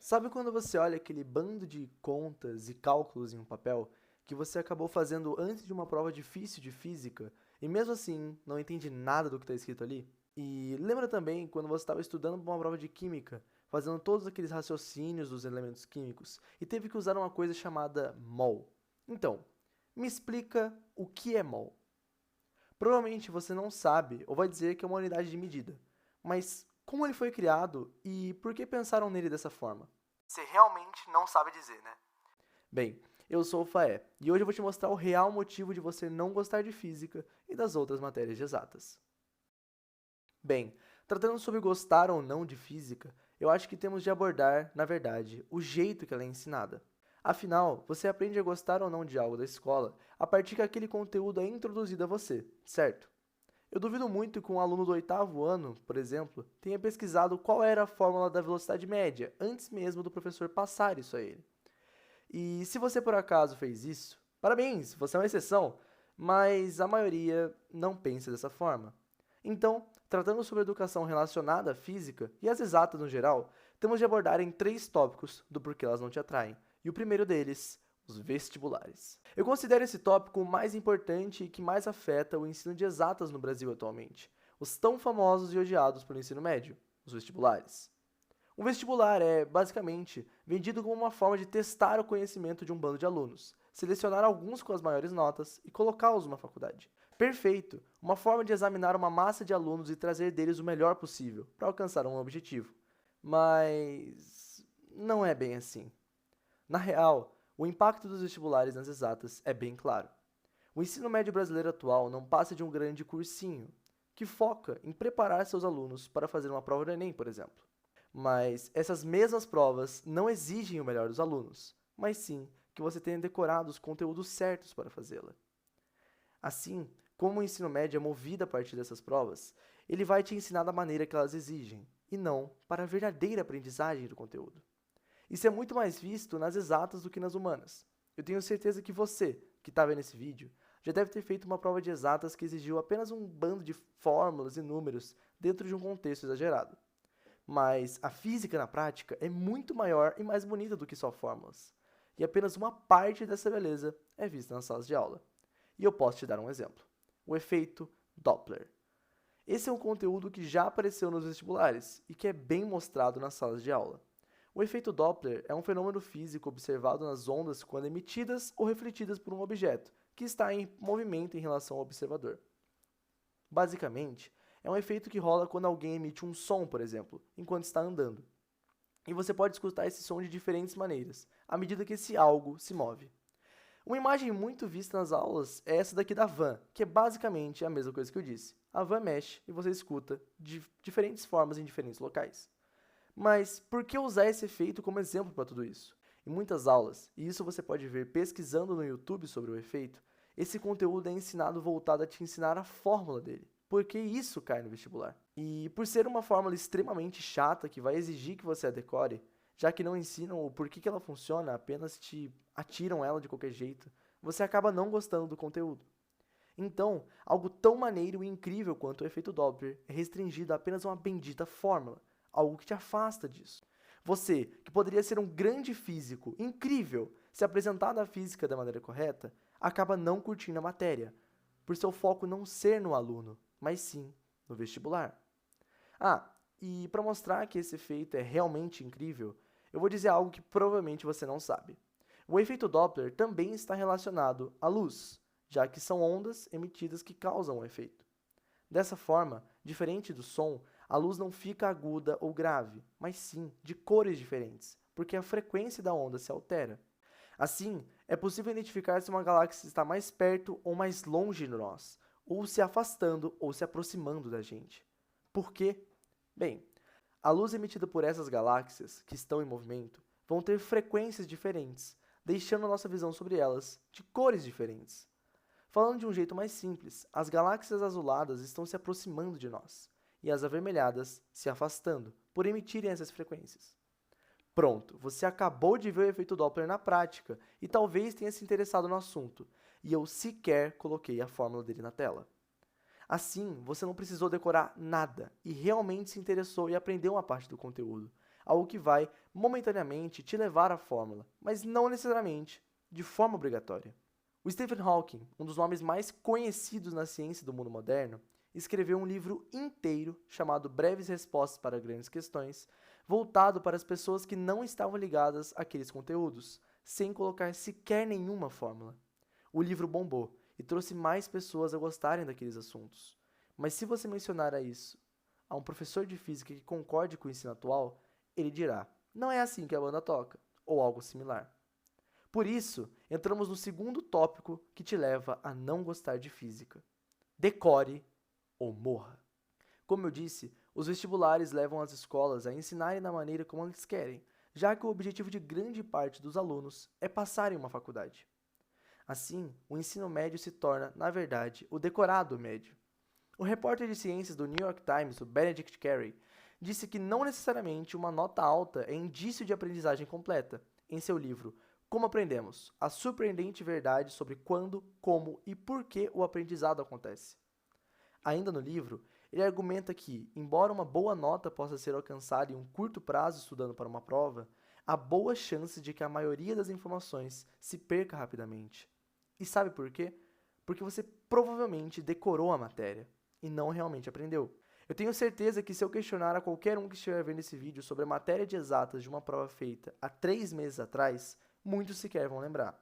Sabe quando você olha aquele bando de contas e cálculos em um papel que você acabou fazendo antes de uma prova difícil de física e mesmo assim não entende nada do que está escrito ali? E lembra também quando você estava estudando para uma prova de química, fazendo todos aqueles raciocínios dos elementos químicos e teve que usar uma coisa chamada mol? Então, me explica o que é mol. Provavelmente você não sabe ou vai dizer que é uma unidade de medida, mas como ele foi criado e por que pensaram nele dessa forma? Você realmente não sabe dizer, né? Bem, eu sou o Faé e hoje eu vou te mostrar o real motivo de você não gostar de física e das outras matérias de exatas. Bem, tratando sobre gostar ou não de física, eu acho que temos de abordar, na verdade, o jeito que ela é ensinada. Afinal, você aprende a gostar ou não de algo da escola a partir que aquele conteúdo é introduzido a você, certo? Eu duvido muito que um aluno do oitavo ano, por exemplo, tenha pesquisado qual era a fórmula da velocidade média antes mesmo do professor passar isso a ele. E se você por acaso fez isso, parabéns, você é uma exceção, mas a maioria não pensa dessa forma. Então, tratando sobre educação relacionada à física e às exatas no geral, temos de abordar em três tópicos do porquê elas não te atraem. E o primeiro deles, os vestibulares. Eu considero esse tópico o mais importante e que mais afeta o ensino de exatas no Brasil atualmente, os tão famosos e odiados pelo ensino médio, os vestibulares. Um vestibular é, basicamente, vendido como uma forma de testar o conhecimento de um bando de alunos, selecionar alguns com as maiores notas e colocá-los numa faculdade. Perfeito! Uma forma de examinar uma massa de alunos e trazer deles o melhor possível para alcançar um objetivo. Mas não é bem assim. Na real, o impacto dos vestibulares nas exatas é bem claro. O ensino médio brasileiro atual não passa de um grande cursinho, que foca em preparar seus alunos para fazer uma prova do Enem, por exemplo. Mas essas mesmas provas não exigem o melhor dos alunos, mas sim que você tenha decorado os conteúdos certos para fazê-la. Assim, como o ensino médio é movido a partir dessas provas, ele vai te ensinar da maneira que elas exigem, e não para a verdadeira aprendizagem do conteúdo. Isso é muito mais visto nas exatas do que nas humanas. Eu tenho certeza que você, que está vendo esse vídeo, já deve ter feito uma prova de exatas que exigiu apenas um bando de fórmulas e números dentro de um contexto exagerado. Mas a física na prática é muito maior e mais bonita do que só fórmulas. E apenas uma parte dessa beleza é vista nas salas de aula. E eu posso te dar um exemplo. O efeito Doppler. Esse é um conteúdo que já apareceu nos vestibulares e que é bem mostrado nas salas de aula. O efeito Doppler é um fenômeno físico observado nas ondas quando emitidas ou refletidas por um objeto que está em movimento em relação ao observador. Basicamente, é um efeito que rola quando alguém emite um som, por exemplo, enquanto está andando. E você pode escutar esse som de diferentes maneiras, à medida que esse algo se move. Uma imagem muito vista nas aulas é essa daqui da van, que é basicamente a mesma coisa que eu disse. A van mexe e você escuta de diferentes formas em diferentes locais. Mas por que usar esse efeito como exemplo para tudo isso? Em muitas aulas, e isso você pode ver pesquisando no YouTube sobre o efeito, esse conteúdo é ensinado voltado a te ensinar a fórmula dele. Porque isso cai no vestibular. E por ser uma fórmula extremamente chata que vai exigir que você a decore, já que não ensinam o porquê que ela funciona, apenas te atiram ela de qualquer jeito, você acaba não gostando do conteúdo. Então, algo tão maneiro e incrível quanto o efeito Doppler é restringido a apenas uma bendita fórmula, algo que te afasta disso. Você, que poderia ser um grande físico, incrível, se apresentar na física da maneira correta, acaba não curtindo a matéria, por seu foco não ser no aluno, mas sim no vestibular. Ah, e para mostrar que esse efeito é realmente incrível, eu vou dizer algo que provavelmente você não sabe. O efeito Doppler também está relacionado à luz, já que são ondas emitidas que causam o efeito. Dessa forma, diferente do som, a luz não fica aguda ou grave, mas sim de cores diferentes, porque a frequência da onda se altera. Assim, é possível identificar se uma galáxia está mais perto ou mais longe de nós, ou se afastando ou se aproximando da gente. Por quê? Bem, a luz emitida por essas galáxias, que estão em movimento, vão ter frequências diferentes, deixando a nossa visão sobre elas de cores diferentes. Falando de um jeito mais simples, as galáxias azuladas estão se aproximando de nós, e as avermelhadas se afastando, por emitirem essas frequências. Pronto, você acabou de ver o efeito Doppler na prática e talvez tenha se interessado no assunto, e eu sequer coloquei a fórmula dele na tela. Assim, você não precisou decorar nada e realmente se interessou e aprendeu uma parte do conteúdo, algo que vai, momentaneamente, te levar à fórmula, mas não necessariamente de forma obrigatória. O Stephen Hawking, um dos nomes mais conhecidos na ciência do mundo moderno, escreveu um livro inteiro chamado Breves Respostas para Grandes Questões, voltado para as pessoas que não estavam ligadas àqueles conteúdos, sem colocar sequer nenhuma fórmula. O livro bombou e trouxe mais pessoas a gostarem daqueles assuntos. Mas se você mencionar isso a um professor de física que concorde com o ensino atual, ele dirá: não é assim que a banda toca, ou algo similar. Por isso, entramos no segundo tópico que te leva a não gostar de física. Decore ou morra. Como eu disse, os vestibulares levam as escolas a ensinarem da maneira como eles querem, já que o objetivo de grande parte dos alunos é passar em uma faculdade. Assim, o ensino médio se torna, na verdade, o decorado médio. O repórter de ciências do New York Times, o Benedict Carey, disse que não necessariamente uma nota alta é indício de aprendizagem completa, em seu livro Como Aprendemos? A surpreendente verdade sobre quando, como e por que o aprendizado acontece. Ainda no livro, ele argumenta que, embora uma boa nota possa ser alcançada em um curto prazo estudando para uma prova, há boa chance de que a maioria das informações se perca rapidamente. E sabe por quê? Porque você provavelmente decorou a matéria e não realmente aprendeu. Eu tenho certeza que se eu questionar a qualquer um que estiver vendo esse vídeo sobre a matéria de exatas de uma prova feita há 3 meses atrás, muitos sequer vão lembrar.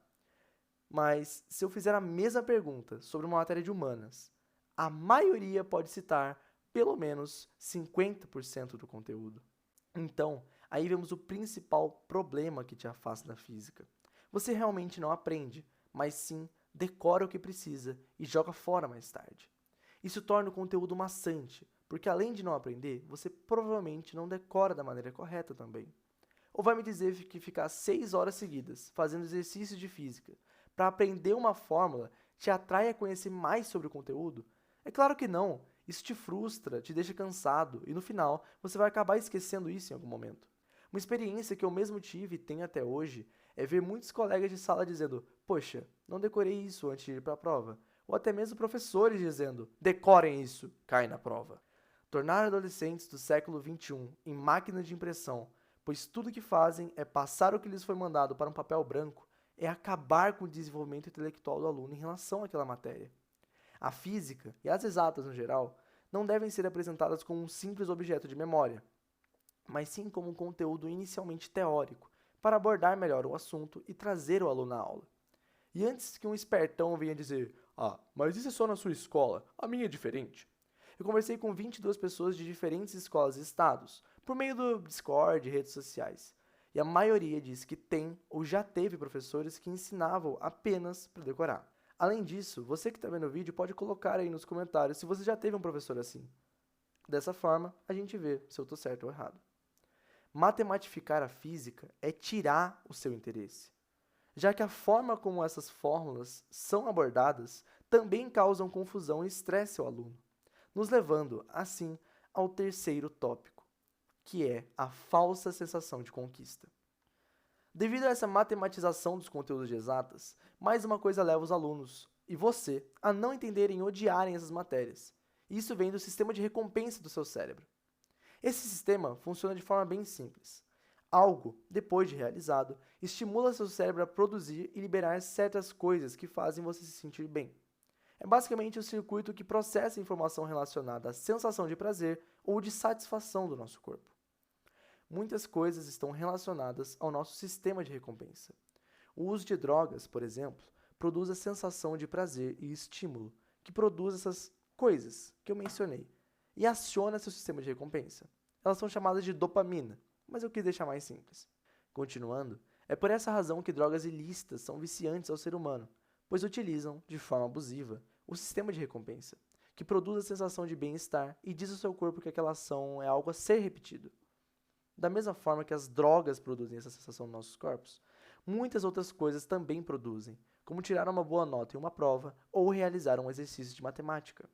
Mas se eu fizer a mesma pergunta sobre uma matéria de humanas, a maioria pode citar pelo menos 50% do conteúdo. Então, aí vemos o principal problema que te afasta da física. Você realmente não aprende, mas sim decora o que precisa e joga fora mais tarde. Isso torna o conteúdo maçante, porque além de não aprender, você provavelmente não decora da maneira correta também. Ou vai me dizer que ficar 6 horas seguidas fazendo exercícios de física para aprender uma fórmula te atrai a conhecer mais sobre o conteúdo? É claro que não. Isso te frustra, te deixa cansado e no final você vai acabar esquecendo isso em algum momento. Uma experiência que eu mesmo tive e tenho até hoje é ver muitos colegas de sala dizendo: poxa, não decorei isso antes de ir para a prova. Ou até mesmo professores dizendo: decorem isso, cai na prova. Tornar adolescentes do século XXI em máquinas de impressão, pois tudo que fazem é passar o que lhes foi mandado para um papel branco, é acabar com o desenvolvimento intelectual do aluno em relação àquela matéria. A física, e as exatas no geral, não devem ser apresentadas como um simples objeto de memória, mas sim como um conteúdo inicialmente teórico, para abordar melhor o assunto e trazer o aluno à aula. E antes que um espertão venha dizer: ah, mas isso é só na sua escola, a minha é diferente. Eu conversei com 22 pessoas de diferentes escolas e estados, por meio do Discord e redes sociais, e a maioria disse que tem ou já teve professores que ensinavam apenas para decorar. Além disso, você que está vendo o vídeo pode colocar aí nos comentários se você já teve um professor assim. Dessa forma, a gente vê se eu estou certo ou errado. Matematificar a física é tirar o seu interesse, já que a forma como essas fórmulas são abordadas também causam confusão e estresse ao aluno, nos levando, assim, ao terceiro tópico, que é a falsa sensação de conquista. Devido a essa matematização dos conteúdos de exatas, mais uma coisa leva os alunos, e você, a não entenderem e odiarem essas matérias. Isso vem do sistema de recompensa do seu cérebro. Esse sistema funciona de forma bem simples. Algo, depois de realizado, estimula seu cérebro a produzir e liberar certas coisas que fazem você se sentir bem. É basicamente o circuito que processa a informação relacionada à sensação de prazer ou de satisfação do nosso corpo. Muitas coisas estão relacionadas ao nosso sistema de recompensa. O uso de drogas, por exemplo, produz a sensação de prazer e estímulo, que produz essas coisas que eu mencionei, e aciona seu sistema de recompensa. Elas são chamadas de dopamina, mas eu quis deixar mais simples. Continuando, é por essa razão que drogas ilícitas são viciantes ao ser humano, pois utilizam, de forma abusiva, o sistema de recompensa, que produz a sensação de bem-estar e diz ao seu corpo que aquela ação é algo a ser repetido. Da mesma forma que as drogas produzem essa sensação nos nossos corpos, muitas outras coisas também produzem, como tirar uma boa nota em uma prova ou realizar um exercício de matemática.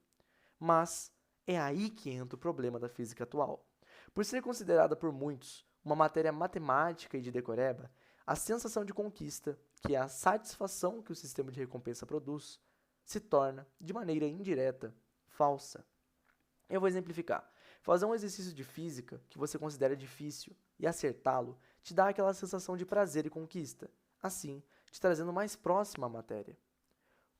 Mas é aí que entra o problema da física atual. Por ser considerada por muitos uma matéria matemática e de decoreba, a sensação de conquista, que é a satisfação que o sistema de recompensa produz, se torna, de maneira indireta, falsa. Eu vou exemplificar. Fazer um exercício de física que você considera difícil e acertá-lo te dá aquela sensação de prazer e conquista, assim, te trazendo mais próxima à matéria.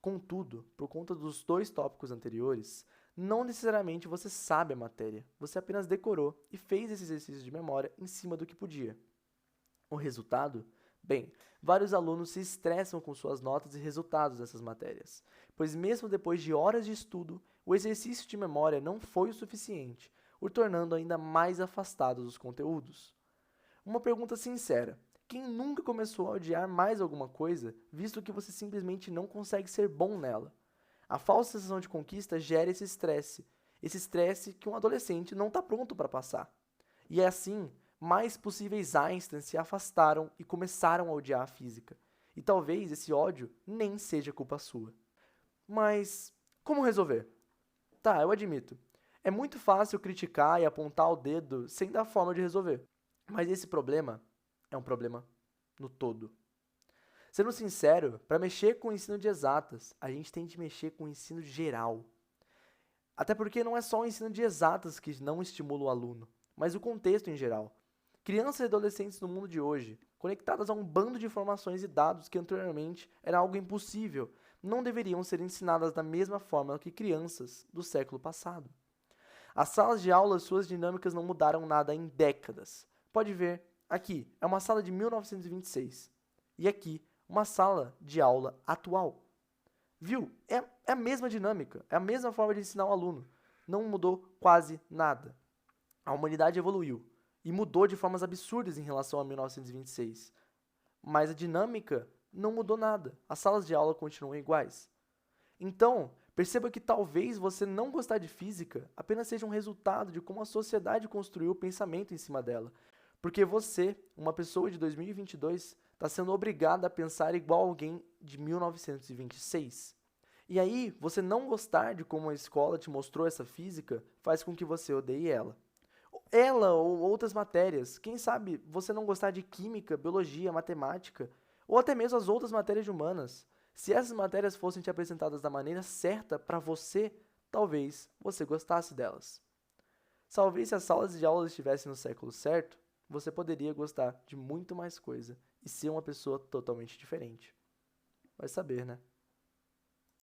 Contudo, por conta dos dois tópicos anteriores, não necessariamente você sabe a matéria, você apenas decorou e fez esse exercício de memória em cima do que podia. O resultado? Bem, vários alunos se estressam com suas notas e resultados dessas matérias, pois mesmo depois de horas de estudo, o exercício de memória não foi o suficiente, o tornando ainda mais afastado dos conteúdos. Uma pergunta sincera: quem nunca começou a odiar mais alguma coisa, visto que você simplesmente não consegue ser bom nela? A falsa sensação de conquista gera esse estresse que um adolescente não está pronto para passar. E é assim, mais possíveis Einsteins se afastaram e começaram a odiar a física. E talvez esse ódio nem seja culpa sua. Mas como resolver? Tá, eu admito. É muito fácil criticar e apontar o dedo sem dar forma de resolver. Mas esse problema é um problema no todo. Sendo sincero, para mexer com o ensino de exatas, a gente tem de mexer com o ensino geral. Até porque não é só o ensino de exatas que não estimula o aluno, mas o contexto em geral. Crianças e adolescentes no mundo de hoje, conectadas a um bando de informações e dados que anteriormente era algo impossível, não deveriam ser ensinadas da mesma forma que crianças do século passado. As salas de aula, suas dinâmicas não mudaram nada em décadas. Pode ver, aqui é uma sala de 1926 e aqui uma sala de aula atual. Viu? É a mesma dinâmica, é a mesma forma de ensinar o aluno. Não mudou quase nada. A humanidade evoluiu e mudou de formas absurdas em relação a 1926. Mas a dinâmica não mudou nada. As salas de aula continuam iguais. Então, perceba que talvez você não gostar de física apenas seja um resultado de como a sociedade construiu o pensamento em cima dela. Porque você, uma pessoa de 2022, está sendo obrigada a pensar igual alguém de 1926. E aí, você não gostar de como a escola te mostrou essa física faz com que você odeie ela. Ela ou outras matérias. Quem sabe você não gostar de química, biologia, matemática, ou até mesmo as outras matérias de humanas. Se essas matérias fossem te apresentadas da maneira certa para você, talvez você gostasse delas. Talvez se as salas de aula estivessem no século certo, você poderia gostar de muito mais coisa e ser uma pessoa totalmente diferente. Vai saber, né?